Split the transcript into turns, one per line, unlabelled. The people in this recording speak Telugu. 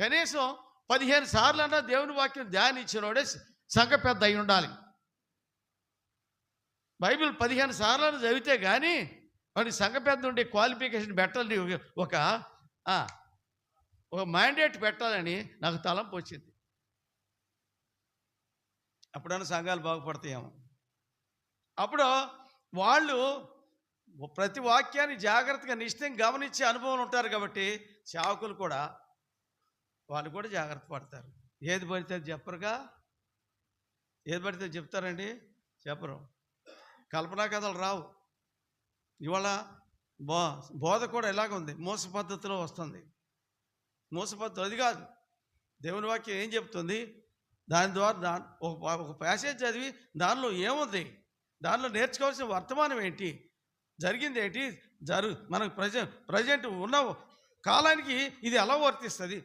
కనీసం 15 సార్లు అన్నా దేవుని వాక్యం ధ్యానించినోడే సంఘ పెద్ద అయి ఉండాలి. బైబిల్ 15 సార్లు చదివితే కానీ వాడికి సంఘ పెద్ద ఉండే క్వాలిఫికేషన్ పెట్టాలని ఒక మ్యాండేట్ పెట్టాలని నాకు తలంపు వచ్చింది. అప్పుడన్నా సంఘాలు బాగుపడతాయేమో. అప్పుడు వాళ్ళు ప్రతి వాక్యాన్ని జాగ్రత్తగా నిశ్చితంగా గమనించే అనుభవం ఉంటారు కాబట్టి సేవకులు కూడా వాళ్ళు కూడా జాగ్రత్త పడతారు. ఏది పడితే చెప్పరుగా, ఏది పడితే చెప్తారండి, చెప్పరు. కల్పనా కథలు రావు. ఇవాళ బోధ కూడా ఇలాగ ఉంది, మోస పద్ధతిలో వస్తుంది. మోస పద్ధతి అది కాదు. దేవుని వాక్యం ఏం చెప్తుంది, దాని ద్వారా ఒక ప్యాసేజ్ చదివి దానిలో ఏముంది, దానిలో నేర్చుకోవాల్సిన వర్తమానం ఏంటి, జరిగింది ఏంటి, మనకు ప్రజెంట్ ఉన్న కాలానికి ఇది ఎలా వర్తిస్తుంది,